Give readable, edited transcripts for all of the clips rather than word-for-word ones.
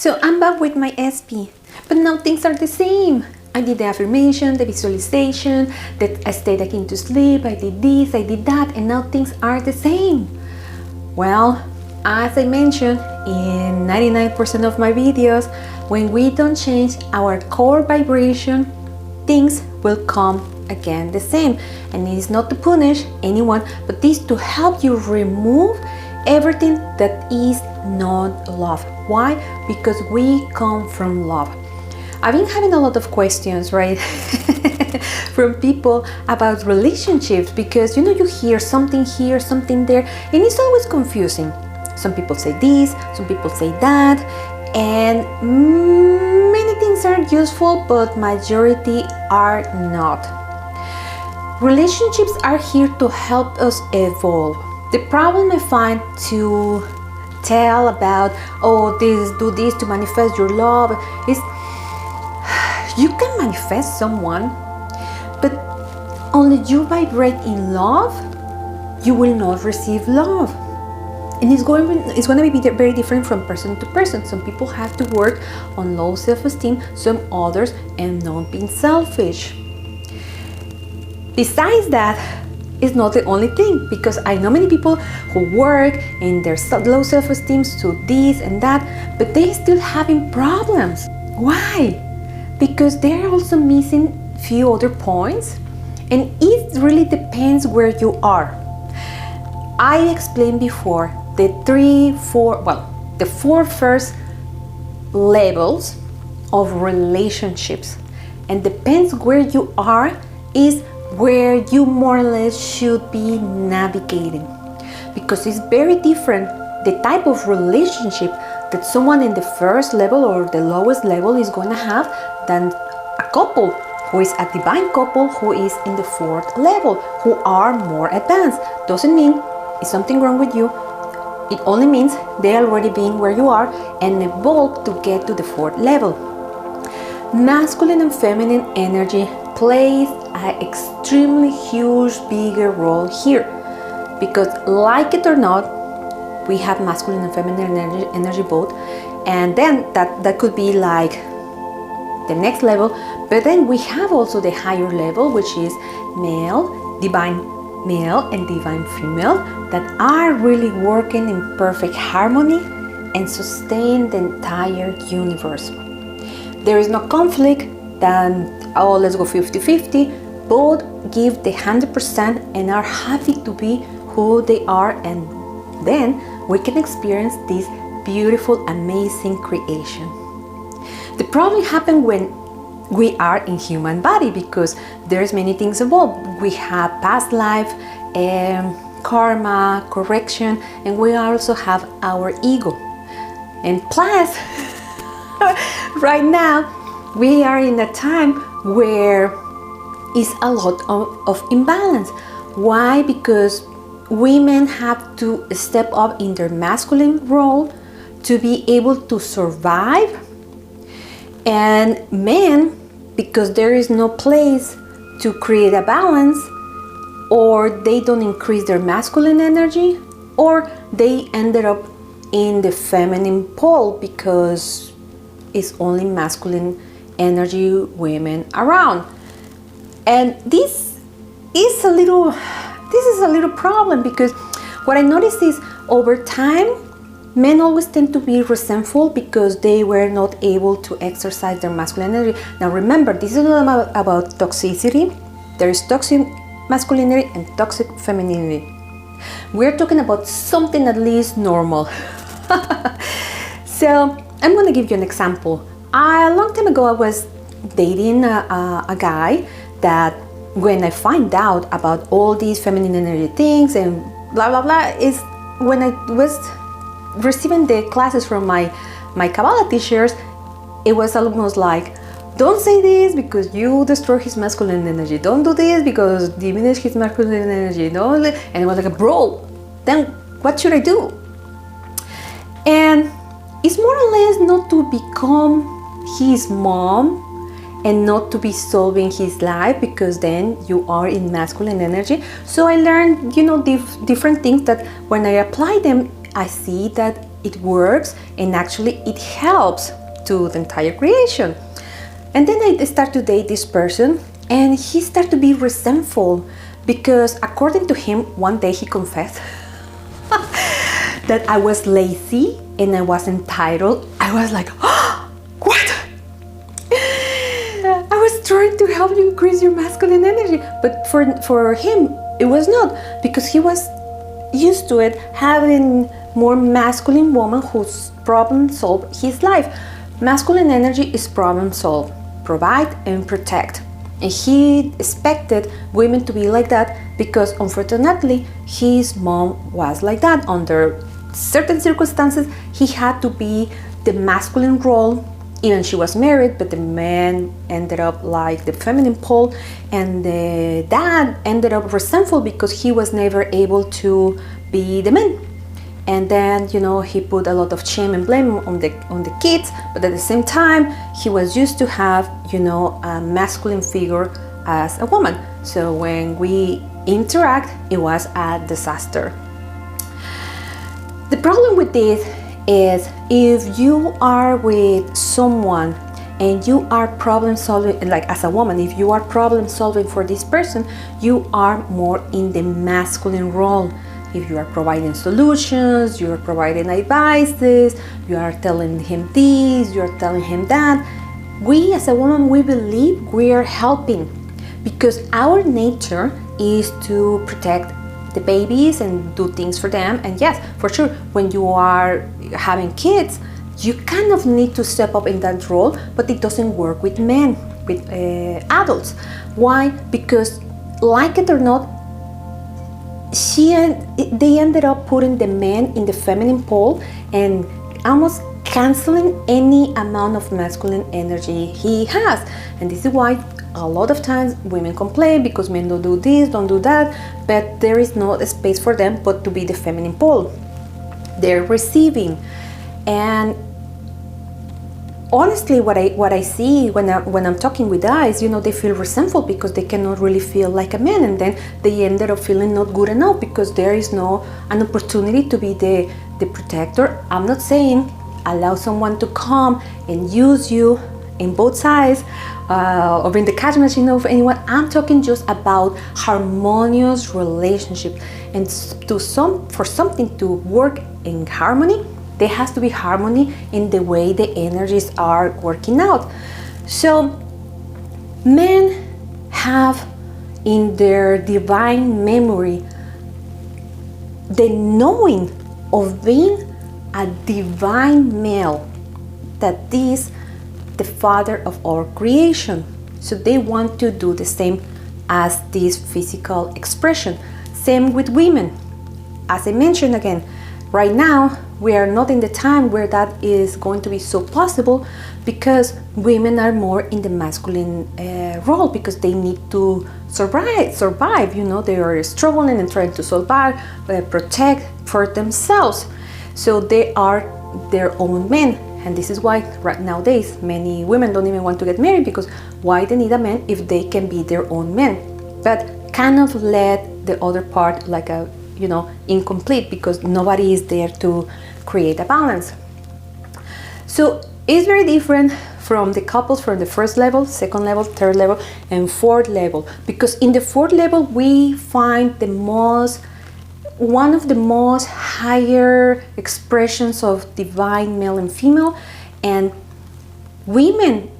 So I'm back with my SP, but now things are the same. I did the affirmation, the visualization, that I stayed again to sleep, I did this, I did that, and now things are the same. Well, as I mentioned in 99% of my videos, when we don't change our core vibration, things will come again the same. And it is not to punish anyone, but this to help you remove everything that is not love. Why? Because we come from love. I've been having a lot of questions, right, from people about relationships, because you hear something here, something there, and it's always confusing. Some people say this, some people say that, and many things are useful, but majority are not. Relationships are here to help us evolve. The problem I find to tell about, do this to manifest your love, is you can manifest someone, but only you vibrate in love, you will not receive love. And it's going to be very different from person to person. Some people have to work on low self-esteem, some others, and not being selfish. Besides that, it's not the only thing, because I know many people who work and their low self-esteem to this and that, but they still having problems. Why? Because they're also missing few other points, and it really depends where you are. I explained before the four first levels of relationships, and depends where you are is where you more or less should be navigating, because it's very different the type of relationship that someone in the first level or the lowest level is going to have than a couple who is a divine couple who is in the fourth level, who are more advanced. Doesn't mean it's something wrong with you. It only means they're already being where you are and evolved to get to the fourth level. Masculine and feminine energy plays an extremely huge, bigger role here, because like it or not, we have masculine and feminine energy both, and then that could be like the next level. But then we have also the higher level, which is divine male and divine female, that are really working in perfect harmony and sustain the entire universe. There is no conflict, then let's go 50-50. Both give the 100% and are happy to be who they are, and then we can experience this beautiful, amazing creation. The problem happens when we are in human body, because there's many things involved. We have past life, karma, correction, and we also have our ego. And plus, right now, we are in a time where is a lot of imbalance. Why? Because women have to step up in their masculine role to be able to survive, and men, because there is no place to create a balance, or they don't increase their masculine energy, or they ended up in the feminine pole because it's only masculine energy women around. And this is a little problem, because what I noticed is over time men always tend to be resentful because they were not able to exercise their masculine energy. Now remember, this is not about toxicity. There is toxic masculinity and toxic femininity. We're talking about something at least normal. So I'm going to give you an example. A long time ago I was dating a guy that, when I find out about all these feminine energy things and blah blah blah, is when I was receiving the classes from my kabbalah teachers, it was almost like, don't say this because you destroy his masculine energy, don't do this because diminish his masculine energy, and it was like, bro, then what should I do? And it's more or less not to become his mom and not to be solving his life, because then you are in masculine energy. So I learned, different things that when I apply them, I see that it works, and actually it helps to the entire creation. And then I start to date this person, and he started to be resentful because according to him, one day he confessed that I was lazy and I was entitled. I was like, oh, what? I was trying to help you increase your masculine energy, but for him it was not, because he was used to it, having more masculine woman who's problem solve his life. Masculine energy is problem solve, provide and protect, and he expected women to be like that because unfortunately his mom was like that. Under certain circumstances he had to be the masculine role. Even she was married, but the man ended up like the feminine pole, and the dad ended up resentful because he was never able to be the man. And then, you know, he put a lot of shame and blame on the kids, but at the same time he was used to have, you know, a masculine figure as a woman. So when we interact, it was a disaster. The problem with this is, if you are with someone and you are problem solving, like as a woman, if you are problem solving for this person, you are more in the masculine role. If you are providing solutions, you are providing advices, you are telling him this, you are telling him that. We as a woman, we believe we are helping because our nature is to protect the babies and do things for them. And yes, for sure, when you are having kids, you kind of need to step up in that role, but it doesn't work with men, with adults. Why? Because like it or not, they ended up putting the man in the feminine pole and almost canceling any amount of masculine energy he has. And this is why a lot of times women complain because men don't do this, don't do that, but there is no space for them but to be the feminine pole. They're receiving. And honestly, what I see when I'm talking with guys, you know, they feel resentful because they cannot really feel like a man, and then they ended up feeling not good enough because there is no an opportunity to be the protector. I'm not saying allow someone to come and use you in both sides or in the cash machine of anyone. I'm talking just about harmonious relationship, and for something to work in harmony, there has to be harmony in the way the energies are working out. So men have in their divine memory the knowing of being a divine male, that is the father of our creation. So they want to do the same as this physical expression. Same with women. As I mentioned again, right now we are not in the time where that is going to be so possible, because women are more in the masculine role, because they need to survive. You know, they are struggling and trying to survive, protect for themselves. So they are their own men. And this is why right nowadays many women don't even want to get married, because why they need a man if they can be their own men? But kind of let the other part like a, you know, incomplete, because nobody is there to create a balance. So it's very different from the couples from the first level, second level, third level, and fourth level, because in the fourth level we find one of the most higher expressions of divine male and female, and women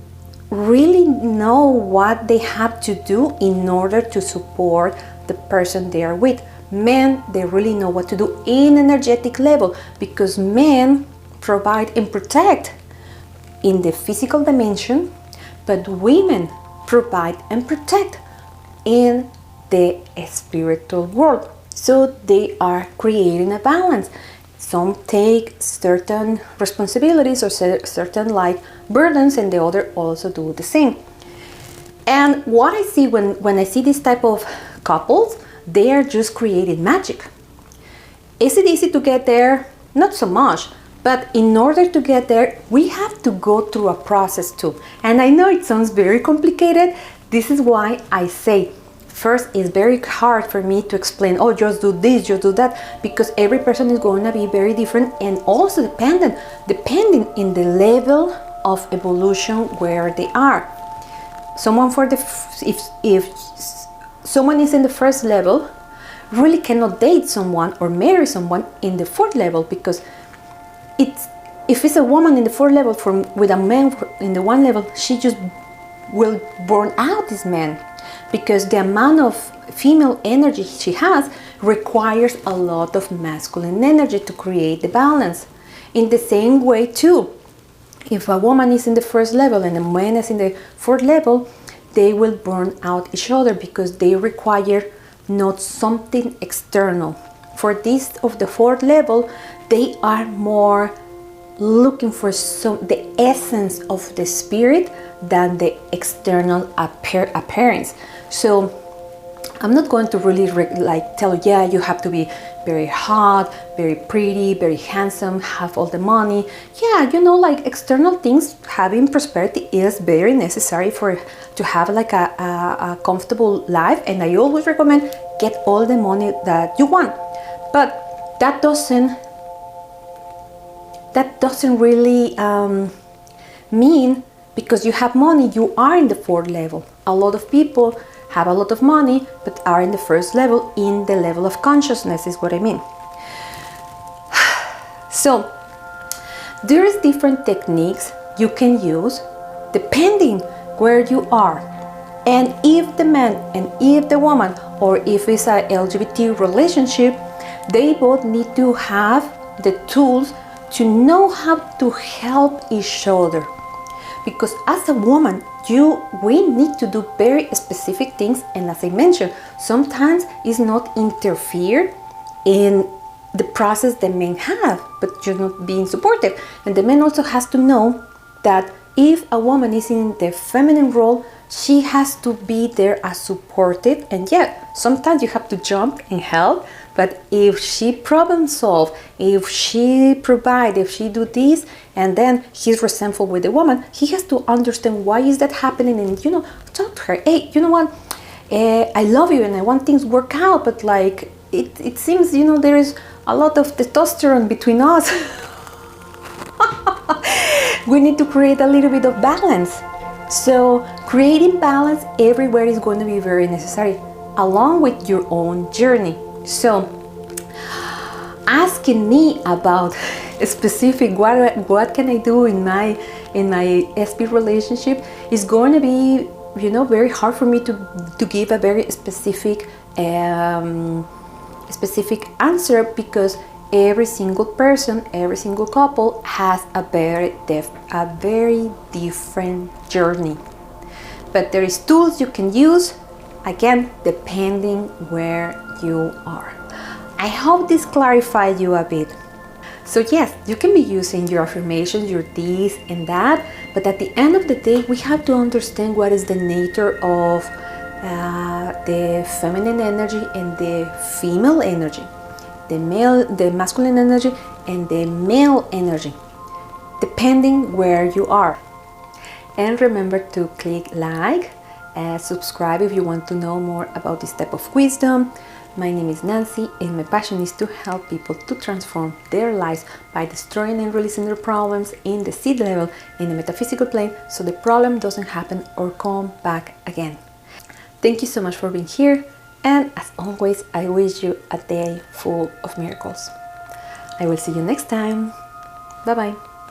really know what they have to do in order to support the person they are with. Men, they really know what to do in energetic level, because men provide and protect in the physical dimension, but women provide and protect in the spiritual world. So they are creating a balance. Some take certain responsibilities or certain like burdens, and the other also do the same. And what I see when I see this type of couples, they are just creating magic. Is it easy to get there? Not so much. But in order to get there, we have to go through a process too. And I know it sounds very complicated. This is why I say First, it's very hard for me to explain, oh, just do this, just do that, because every person is going to be very different, and also depending in the level of evolution where they are. Someone if someone is in the first level, really cannot date someone or marry someone in the fourth level, because if it's a woman in the fourth level with a man in the one level, she just will burn out this man, because the amount of female energy she has requires a lot of masculine energy to create the balance. In the same way too, if a woman is in the first level and a man is in the fourth level, they will burn out each other, because they require not something external. For this of the fourth level, they are more looking for the essence of the spirit than the external appearance. So I'm not going to really tell you, yeah, you have to be very hot, very pretty, very handsome, have all the money. Yeah, like external things, having prosperity is very necessary to have like a comfortable life, and I always recommend get all the money that you want. But that doesn't really mean because you have money you are in the fourth level. A lot of people have a lot of money but are in the first level, in the level of consciousness is what I mean. So there's different techniques you can use depending where you are, and if the man and if the woman, or if it's a LGBT relationship, they both need to have the tools to know how to help each other. Because as a woman, we need to do very specific things, and as I mentioned, sometimes it's not interfere in the process the men have, but you're not being supportive. And the man also has to know that if a woman is in the feminine role, she has to be there as supportive. And yeah, sometimes you have to jump and help, but if she problem solve, if she provide, if she do this, and then he's resentful with the woman, he has to understand why is that happening, and talk to her. Hey, you know what? I love you and I want things work out, but like it seems there is a lot of testosterone between us. We need to create a little bit of balance. So creating balance everywhere is going to be very necessary, along with your own journey. So asking me about a specific what can I do in my SP relationship is going to be very hard for me to give a very specific answer, because every single person, every single couple has a very different journey. But there is tools you can use, again, depending where you are. I hope this clarified you a bit. So yes, you can be using your affirmations, your this and that, but at the end of the day, we have to understand what is the nature of the feminine energy and the female energy, the masculine energy and the male energy, depending where you are. And remember to click like, subscribe if you want to know more about this type of wisdom. My name is Nancy, and my passion is to help people to transform their lives by destroying and releasing their problems in the seed level, in the metaphysical plane, so the problem doesn't happen or come back again. Thank you so much for being here, and as always, I wish you a day full of miracles. I will see you next time. Bye bye.